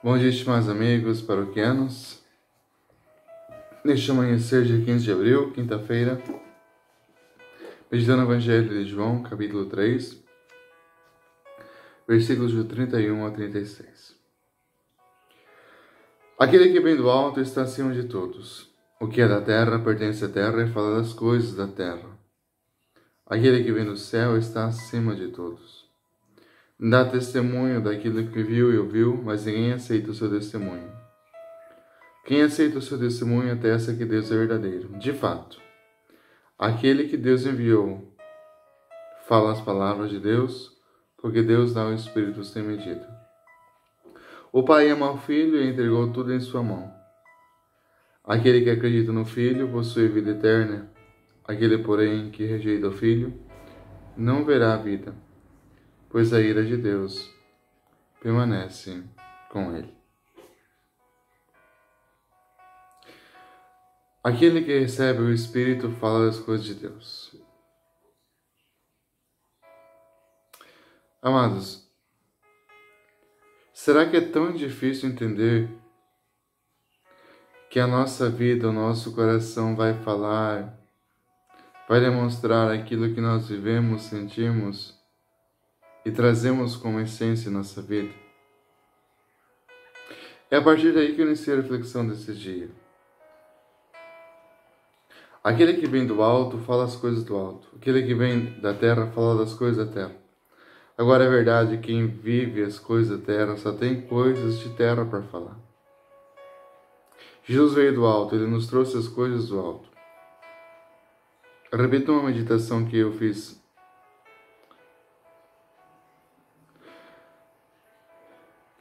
Bom dia, estimados amigos paroquianos. Neste amanhecer de 15 de abril, quinta-feira, meditando o Evangelho de João, capítulo 3, versículos de 31 a 36. Aquele que vem do alto está acima de todos. O que é da terra pertence à terra e fala das coisas da terra. Aquele que vem do céu está acima de todos. Dá testemunho daquilo que viu e ouviu, mas ninguém aceita o seu testemunho. Quem aceita o seu testemunho atesta que Deus é verdadeiro. De fato, aquele que Deus enviou fala as palavras de Deus, porque Deus dá o Espírito sem medida. O Pai ama o Filho e entregou tudo em sua mão. Aquele que acredita no Filho possui vida eterna. Aquele, porém, que rejeita o Filho não verá a vida, pois a ira de Deus permanece com ele. Aquele que recebe o Espírito fala das coisas de Deus. Amados, será que é tão difícil entender que a nossa vida, o nosso coração vai falar, vai demonstrar aquilo que nós vivemos, sentimos e trazemos como essência em nossa vida? É a partir daí que eu iniciei a reflexão desse dia. Aquele que vem do alto fala as coisas do alto. Aquele que vem da terra fala das coisas da terra. Agora é verdade, quem vive as coisas da terra só tem coisas de terra para falar. Jesus veio do alto, ele nos trouxe as coisas do alto. Repito uma meditação que eu fiz.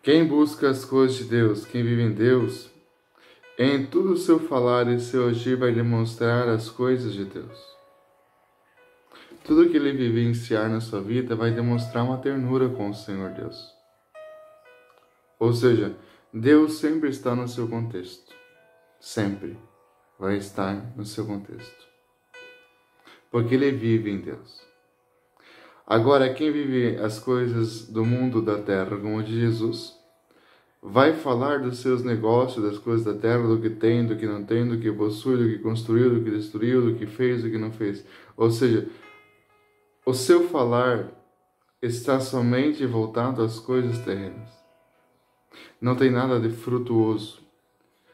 Quem busca as coisas de Deus, quem vive em Deus, em tudo o seu falar e seu agir vai demonstrar as coisas de Deus. Tudo que ele vivenciar na sua vida vai demonstrar uma ternura com o Senhor Deus. Ou seja, Deus sempre está no seu contexto. Sempre vai estar no seu contexto. Porque ele vive em Deus. Agora, quem vive as coisas do mundo da terra, como de Jesus, vai falar dos seus negócios, das coisas da terra, do que tem, do que não tem, do que possui, do que construiu, do que destruiu, do que fez, do que não fez. Ou seja, o seu falar está somente voltado às coisas terrenas. Não tem nada de frutuoso.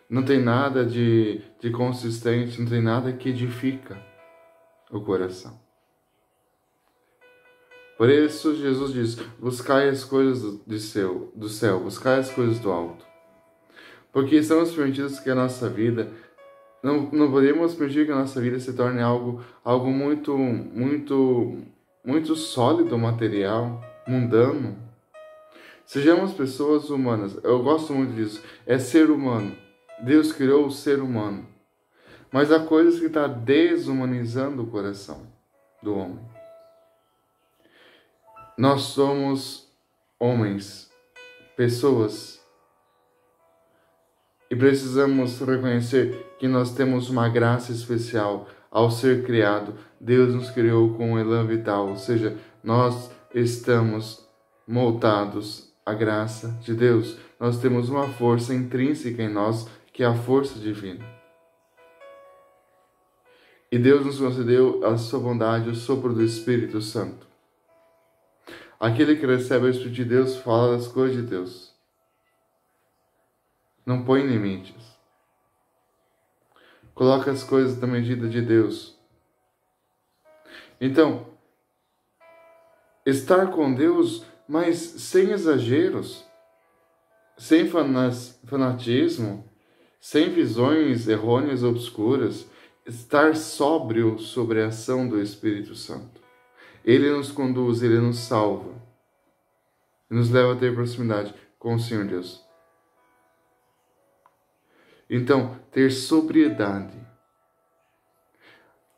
Não tem nada de consistente, não tem nada que edifica o coração. Por isso Jesus diz, buscai as coisas do céu, buscai as coisas do alto. Porque estamos permitidos que a nossa vida, não podemos permitir que a nossa vida se torne algo muito sólido, material, mundano. Sejamos pessoas humanas. Eu gosto muito disso. É ser humano. Deus criou o ser humano. Mas há coisas que estão desumanizando o coração do homem. Nós somos homens, pessoas, e precisamos reconhecer que nós temos uma graça especial. Ao ser criado, Deus nos criou com um elan vital, ou seja, nós estamos moldados à graça de Deus. Nós temos uma força intrínseca em nós, que é a força divina. E Deus nos concedeu a sua bondade, o sopro do Espírito Santo. Aquele que recebe o Espírito de Deus fala das coisas de Deus. Não põe limites. Coloca as coisas na medida de Deus. Então, estar com Deus, mas sem exageros, sem fanatismo, sem visões errôneas ou obscuras, estar sóbrio sobre a ação do Espírito Santo. Ele nos conduz, ele nos salva, nos leva a ter proximidade com o Senhor Deus. Então, ter sobriedade.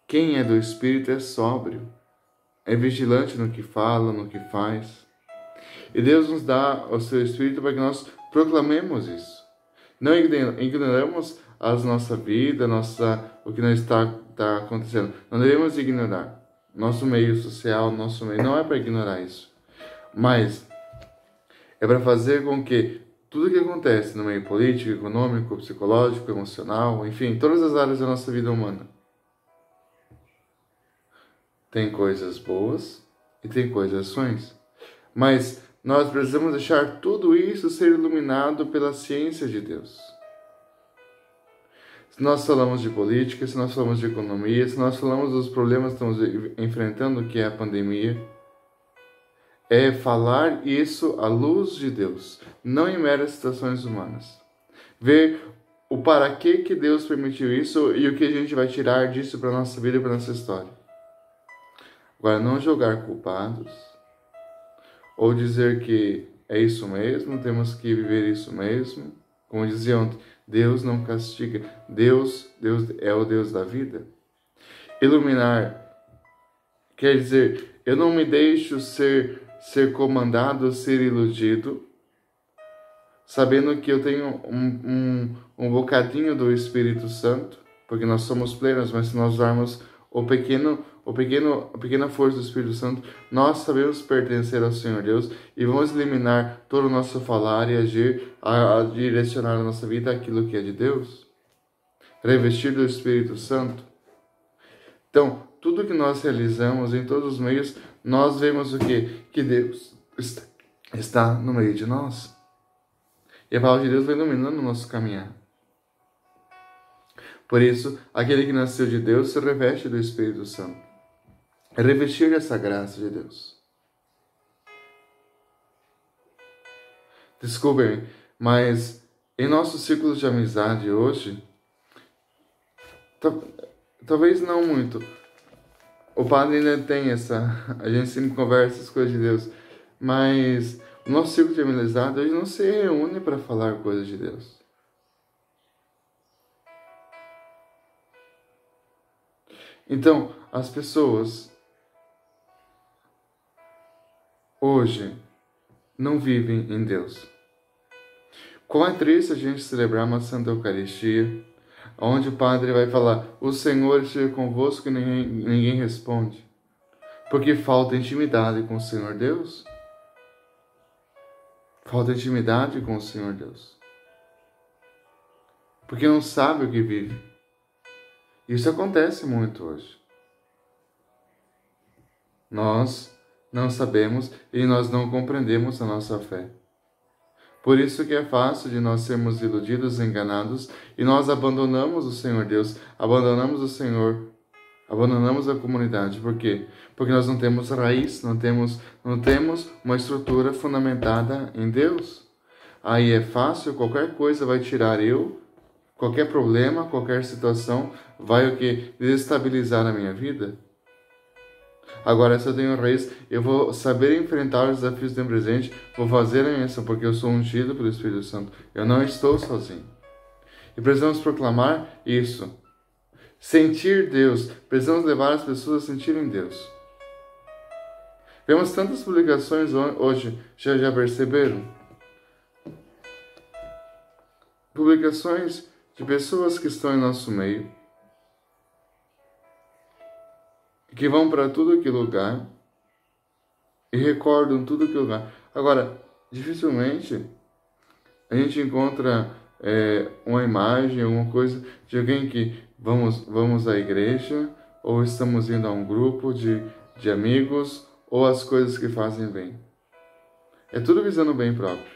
Quem é do Espírito é sóbrio, é vigilante no que fala, no que faz. E Deus nos dá o seu Espírito para que nós proclamemos isso. Não ignoramos a nossa vida, o que não está acontecendo. Não devemos ignorar. Nosso meio social, não é para ignorar isso. Mas é para fazer com que tudo que acontece no meio político, econômico, psicológico, emocional, enfim, todas as áreas da nossa vida humana. Tem coisas boas e tem coisas ruins. Mas nós precisamos deixar tudo isso ser iluminado pela ciência de Deus. Se nós falamos de política, se nós falamos de economia, se nós falamos dos problemas que estamos enfrentando, que é a pandemia, é falar isso à luz de Deus, não em meras situações humanas. Ver o para que Deus permitiu isso e o que a gente vai tirar disso para a nossa vida e para a nossa história. Agora, não jogar culpados, ou dizer que é isso mesmo, temos que viver isso mesmo. Como dizia ontem, Deus não castiga, Deus é o Deus da vida. Iluminar quer dizer, eu não me deixo ser comandado, ser iludido, sabendo que eu tenho um bocadinho do Espírito Santo, porque nós somos plenos, mas se nós usarmos a pequena força do Espírito Santo, nós sabemos pertencer ao Senhor Deus e vamos eliminar todo o nosso falar e agir, a direcionar a nossa vida àquilo que é de Deus. Revestir do Espírito Santo. Então, tudo que nós realizamos em todos os meios, nós vemos o quê? Que Deus está no meio de nós. E a palavra de Deus vai iluminando o nosso caminhar. Por isso, aquele que nasceu de Deus se reveste do Espírito Santo. É revestir essa graça de Deus. Desculpem, mas em nossos círculos de amizade hoje, talvez não muito. O padre ainda tem a gente sempre conversa as coisas de Deus, mas o nosso círculo de amizade hoje não se reúne para falar coisas de Deus. Então, as pessoas hoje não vivem em Deus. Como é triste a gente celebrar uma Santa Eucaristia, onde o padre vai falar, o Senhor esteja convosco e ninguém responde. Porque falta intimidade com o Senhor Deus. Falta intimidade com o Senhor Deus. Porque não sabe o que vive. Isso acontece muito hoje. Nós não sabemos e nós não compreendemos a nossa fé. Por isso que é fácil de nós sermos iludidos, enganados, e nós abandonamos o Senhor Deus, abandonamos o Senhor, abandonamos a comunidade. Por quê? Porque nós não temos raiz, não temos uma estrutura fundamentada em Deus. Aí é fácil, qualquer coisa vai tirar qualquer problema, qualquer situação, vai o quê? Desestabilizar a minha vida. Agora, se eu tenho raiz, eu vou saber enfrentar os desafios do presente, vou fazer a minha ação, porque eu sou ungido pelo Espírito Santo. Eu não estou sozinho. E precisamos proclamar isso. Sentir Deus. Precisamos levar as pessoas a sentirem Deus. Vemos tantas publicações hoje, já perceberam? Publicações de pessoas que estão em nosso meio, que vão para tudo que lugar e recordam tudo que lugar. Agora, dificilmente a gente encontra uma imagem, alguma coisa de alguém que vamos à igreja ou estamos indo a um grupo de amigos ou as coisas que fazem bem. É tudo visando o bem próprio.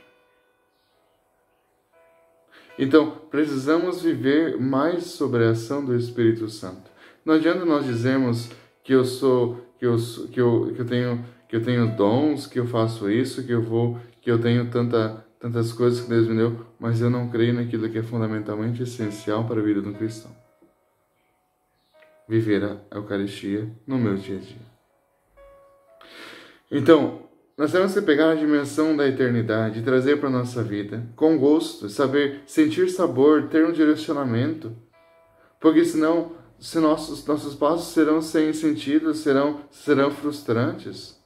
Então, precisamos viver mais sobre a ação do Espírito Santo. Não adianta nós dizermos que eu tenho dons, que eu faço isso, que eu tenho tantas coisas que Deus me deu, mas eu não creio naquilo que é fundamentalmente essencial para a vida do cristão. Viver a Eucaristia no meu dia a dia. Então, nós temos que pegar a dimensão da eternidade e trazer para a nossa vida com gosto, saber sentir sabor, ter um direcionamento, porque senão nossos passos serão sem sentido, serão frustrantes.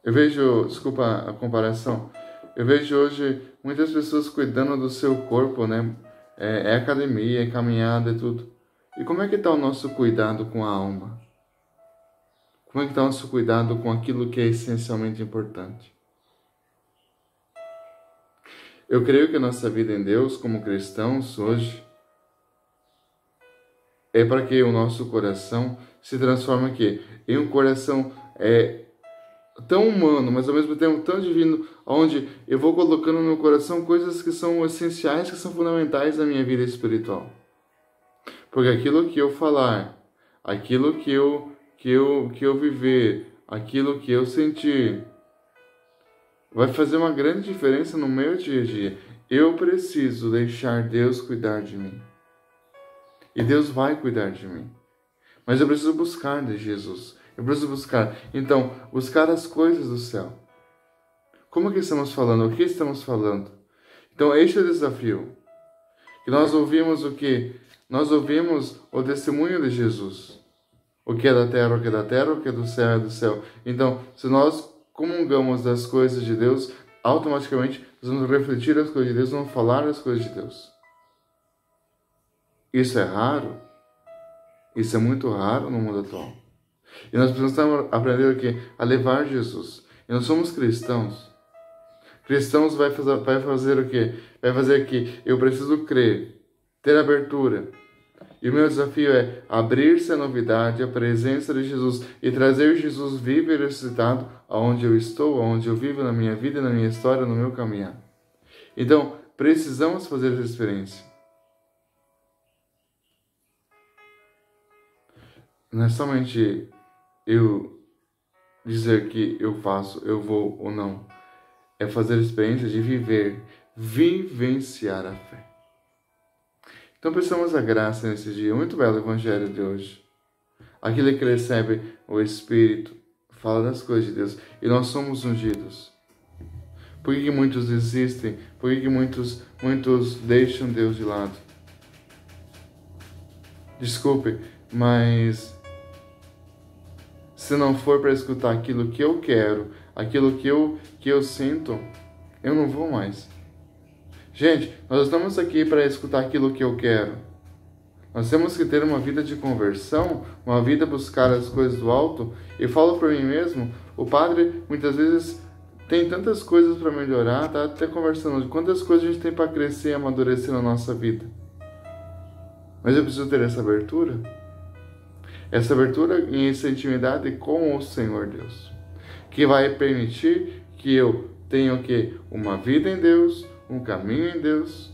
Eu vejo, desculpa a comparação, eu vejo hoje muitas pessoas cuidando do seu corpo, né? É academia, é caminhada, é tudo. E como é que está o nosso cuidado com a alma? Como é que está o nosso cuidado com aquilo que é essencialmente importante? Eu creio que a nossa vida em Deus, como cristãos hoje, é para que o nosso coração se transforme aqui em um coração tão humano, mas ao mesmo tempo tão divino, onde eu vou colocando no meu coração coisas que são essenciais, que são fundamentais na minha vida espiritual. Porque aquilo que eu falar, aquilo que eu viver, aquilo que eu sentir, vai fazer uma grande diferença no meu dia a dia. Eu preciso deixar Deus cuidar de mim. E Deus vai cuidar de mim. Mas eu preciso buscar de Jesus. Eu preciso buscar. Então, buscar as coisas do céu. Como que estamos falando? O que estamos falando? Então, este é o desafio. Que nós ouvimos o quê? Nós ouvimos o testemunho de Jesus. O que é da terra, o que é da terra, o que é do céu, é do céu. Então, se nós comungamos das coisas de Deus, automaticamente nós vamos refletir as coisas de Deus, vamos falar as coisas de Deus. Isso é raro? Isso é muito raro no mundo atual. E nós precisamos aprender o quê? A levar Jesus. E nós somos cristãos. Cristãos vai fazer o quê? Vai fazer que eu preciso crer, ter abertura. E o meu desafio é abrir-se à novidade, à presença de Jesus e trazer Jesus vivo e ressuscitado aonde eu estou, aonde eu vivo, na minha vida, na minha história, no meu caminhar. Então, precisamos fazer essa experiência. Não é somente eu dizer que eu faço, eu vou ou não. É fazer a experiência de viver, vivenciar a fé. Então, precisamos da graça nesse dia. Muito belo o Evangelho de hoje. Aquele que recebe o Espírito fala das coisas de Deus. E nós somos ungidos. Por que muitos desistem? Por que muitos deixam Deus de lado? Desculpe, mas se não for para escutar aquilo que eu quero, aquilo que eu sinto, eu não vou mais. Gente, nós estamos aqui para escutar aquilo que eu quero. Nós temos que ter uma vida de conversão, uma vida buscar as coisas do alto. Eu falo por mim mesmo, o padre muitas vezes tem tantas coisas para melhorar, tá até conversando de quantas coisas a gente tem para crescer e amadurecer na nossa vida. Mas eu preciso ter essa abertura. Essa abertura em essa intimidade com o Senhor Deus. Que vai permitir que eu tenha o quê? Uma vida em Deus, um caminho em Deus,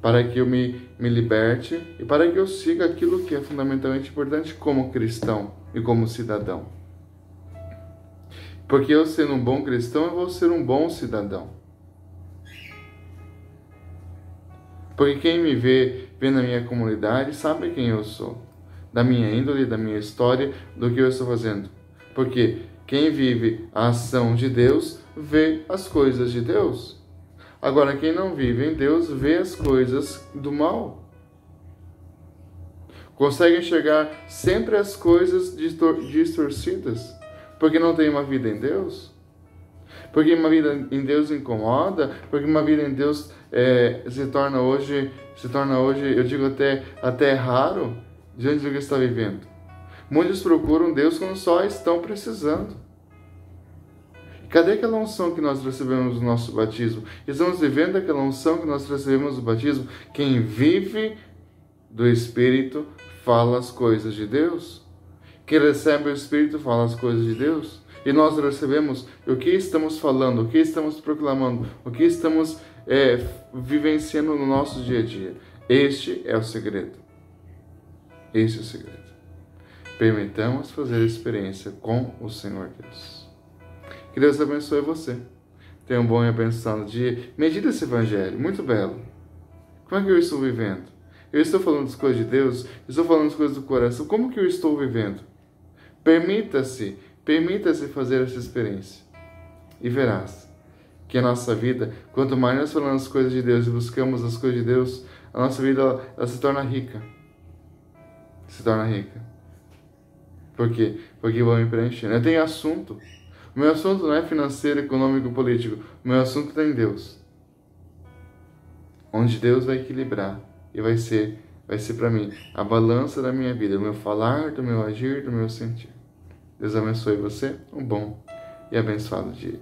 para que eu me liberte e para que eu siga aquilo que é fundamentalmente importante como cristão e como cidadão. Porque eu sendo um bom cristão, eu vou ser um bom cidadão. Porque quem me vê na minha comunidade sabe quem eu sou, da minha índole, da minha história, do que eu estou fazendo. Porque quem vive a ação de Deus vê as coisas de Deus. Agora, quem não vive em Deus vê as coisas do mal. Consegue enxergar sempre as coisas distorcidas, porque não tem uma vida em Deus. Porque uma vida em Deus incomoda, porque uma vida em Deus se torna hoje, eu digo até raro, diante do que está vivendo. Muitos procuram Deus quando só estão precisando. Cadê aquela unção que nós recebemos no nosso batismo? Estamos vivendo aquela unção que nós recebemos no batismo? Quem vive do Espírito fala as coisas de Deus. Quem recebe o Espírito fala as coisas de Deus. E nós recebemos o que estamos falando, o que estamos proclamando, o que estamos vivenciando no nosso dia a dia. Este é o segredo. Este é o segredo. Permitamos fazer a experiência com o Senhor Deus. Que Deus abençoe você. Tenha um bom e abençoado dia. Medita esse Evangelho, muito belo. Como é que eu estou vivendo? Eu estou falando das coisas de Deus? Estou falando das coisas do coração? Como que eu estou vivendo? Permita-se fazer essa experiência. E verás que a nossa vida, quanto mais nós falamos as coisas de Deus e buscamos as coisas de Deus, a nossa vida ela se torna rica. Se torna rica. Por quê? Porque vou me preenchendo. Eu tenho assunto. O meu assunto não é financeiro, econômico, político. O meu assunto está em Deus. Onde Deus vai equilibrar e vai ser para mim a balança da minha vida, o meu falar, do meu agir, do meu sentir. Deus abençoe você. Um bom e abençoado dia.